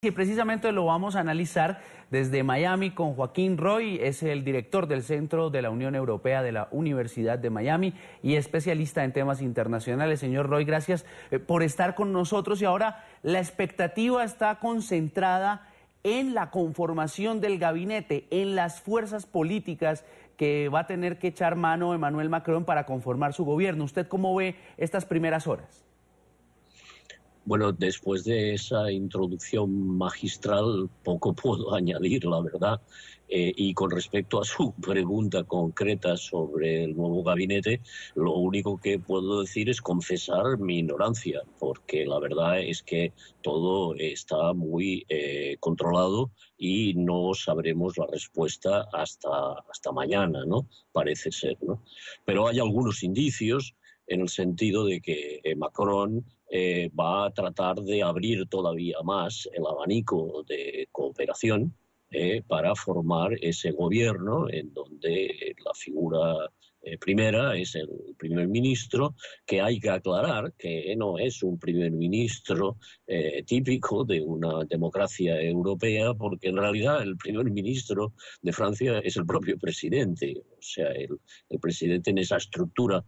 Y precisamente lo vamos a analizar desde Miami con Joaquín Roy, es el director del Centro de la Unión Europea de la Universidad de Miami y especialista en temas internacionales. Señor Roy, gracias por estar con nosotros. Y ahora la expectativa está concentrada en la conformación del gabinete, en las fuerzas políticas que va a tener que echar mano Emmanuel Macron para conformar su gobierno. ¿Usted cómo ve estas primeras horas? Bueno, después de esa introducción magistral, poco puedo añadir, la verdad. Y con respecto a su pregunta concreta sobre el nuevo gabinete, lo único que puedo decir es confesar mi ignorancia, porque la verdad es que todo está muy controlado y no sabremos la respuesta hasta mañana, ¿no? Parece ser, ¿no? Pero hay algunos indicios en el sentido de que Macron va a tratar de abrir todavía más el abanico de cooperación para formar ese gobierno en donde la figura primera es el primer ministro, que hay que aclarar que no es un primer ministro típico de una democracia europea, porque en realidad el primer ministro de Francia es el propio presidente, o sea, el presidente en esa estructura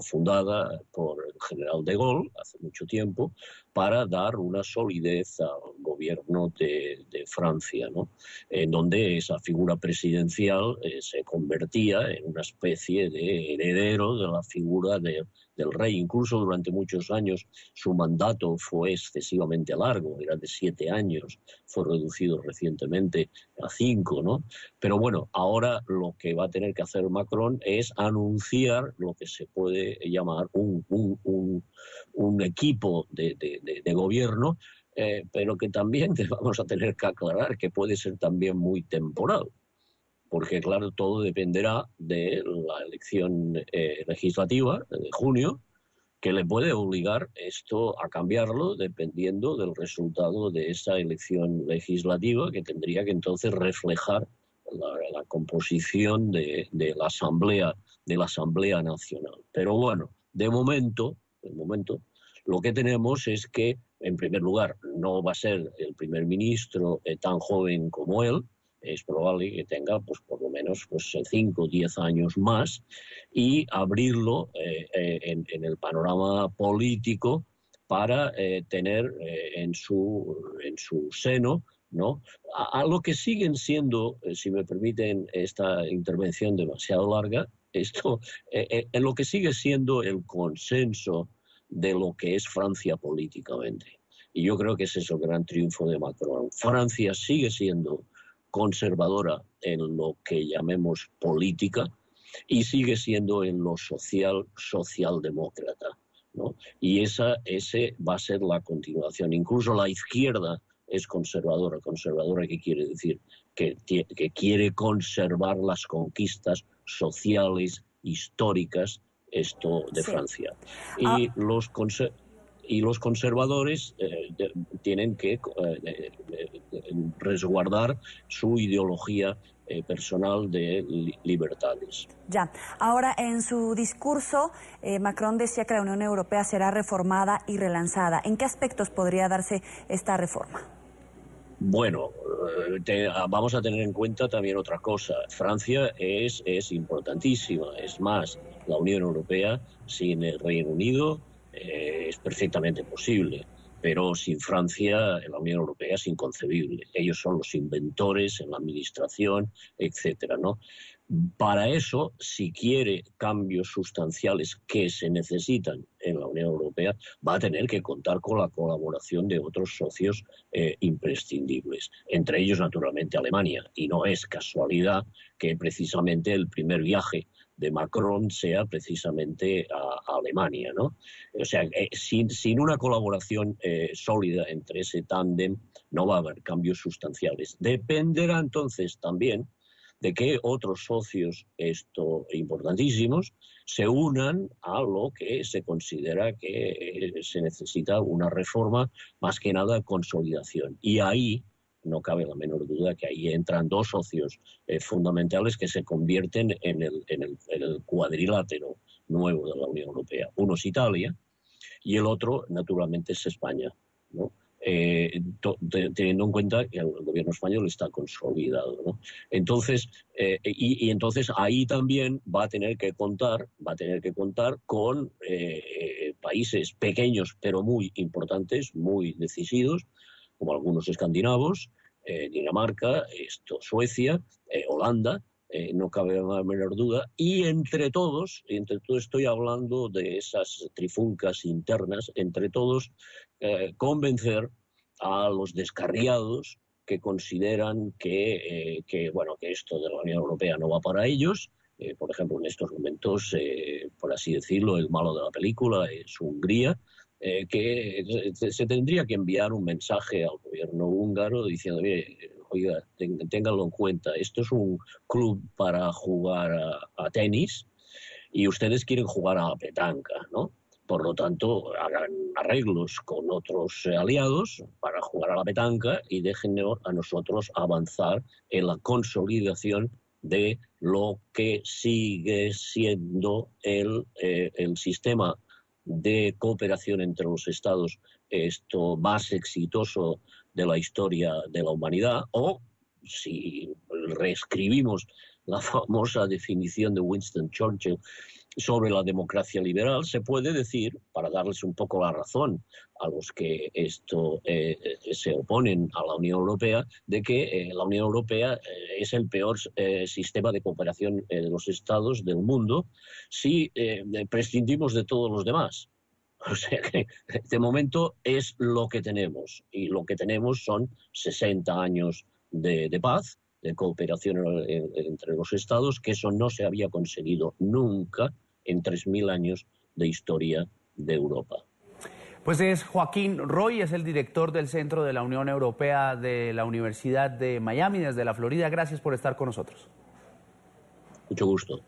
fundada por el general de Gaulle hace mucho tiempo para dar una solidez al gobierno de Francia, ¿no? En donde esa figura presidencial se convertía en una especie de heredero de la figura del rey. Incluso durante muchos años su mandato fue excesivamente largo, era de 7 años, fue reducido recientemente a 5, ¿no? Pero bueno, ahora lo que va a tener que hacer Macron es anunciar lo que se puede llamar un equipo de gobierno, pero que también vamos a tener que aclarar que puede ser también muy temporal, porque claro, todo dependerá de la elección legislativa de junio, que le puede obligar esto a cambiarlo dependiendo del resultado de esa elección legislativa, que tendría que entonces reflejar la composición de la Asamblea Nacional. Pero bueno, de momento, lo que tenemos es que, en primer lugar, no va a ser el primer ministro tan joven como él. Es probable que tenga pues, por lo menos 5 o 10 años más, y abrirlo en el panorama político para tener en su seno, ¿no?, a lo que siguen siendo, si me permiten esta intervención demasiado larga, en lo que sigue siendo el consenso de lo que es Francia políticamente. Y yo creo que ese es el gran triunfo de Macron. Francia sigue siendo conservadora en lo que llamemos política y sigue siendo en lo socialdemócrata, ¿no? Y ese va a ser la continuación. Incluso la izquierda es conservadora. ¿Conservadora qué quiere decir? Que quiere conservar las conquistas sociales, históricas, de Francia. Y los conservadores tienen que resguardar su ideología personal de libertades. Ya. Ahora, en su discurso, Macron decía que la Unión Europea será reformada y relanzada. ¿En qué aspectos podría darse esta reforma? Bueno, vamos a tener en cuenta también otra cosa. Francia es importantísima. Es más, la Unión Europea sin el Reino Unido es perfectamente posible. Pero sin Francia, la Unión Europea es inconcebible. Ellos son los inventores en la administración, etcétera, ¿no? Para eso, si quiere cambios sustanciales que se necesitan en la Unión Europea, va a tener que contar con la colaboración de otros socios imprescindibles, entre ellos, naturalmente, Alemania. Y no es casualidad que precisamente el primer viaje de Macron sea precisamente a Alemania, ¿no? O sea, sin una colaboración sólida entre ese tándem no va a haber cambios sustanciales. Dependerá entonces también de que otros socios importantísimos se unan a lo que se considera que se necesita una reforma, más que nada consolidación. Y ahí no cabe la menor duda que ahí entran dos socios fundamentales que se convierten en el cuadrilátero nuevo de la Unión Europea. Uno es Italia y el otro, naturalmente, es España, ¿no? teniendo en cuenta que el gobierno español está consolidado, ¿no? Entonces, entonces ahí también va a tener que contar con países pequeños pero muy importantes, muy decididos, como algunos escandinavos, Dinamarca, Suecia, Holanda. No cabe la menor duda, y entre todos estoy hablando de esas trifulcas internas, entre todos convencer a los descarriados que consideran que esto de la Unión Europea no va para ellos. Por ejemplo, en estos momentos, por así decirlo, el malo de la película es Hungría, que se tendría que enviar un mensaje al gobierno húngaro diciendo, mire, oiga, ténganlo en cuenta, esto es un club para jugar a tenis y ustedes quieren jugar a la petanca, ¿no? Por lo tanto, hagan arreglos con otros aliados para jugar a la petanca y déjennos a nosotros avanzar en la consolidación de lo que sigue siendo el sistema de cooperación entre los estados más exitoso de la historia de la humanidad, o si reescribimos la famosa definición de Winston Churchill sobre la democracia liberal, se puede decir, para darles un poco la razón a los que se oponen a la Unión Europea, de que la Unión Europea es el peor sistema de cooperación de los estados del mundo si prescindimos de todos los demás. O sea que de momento es lo que tenemos, y lo que tenemos son 60 años de paz, de cooperación entre los estados, que eso no se había conseguido nunca en 3.000 años de historia de Europa. Pues es Joaquín Roy, es el director del Centro de la Unión Europea de la Universidad de Miami, desde la Florida. Gracias por estar con nosotros. Mucho gusto.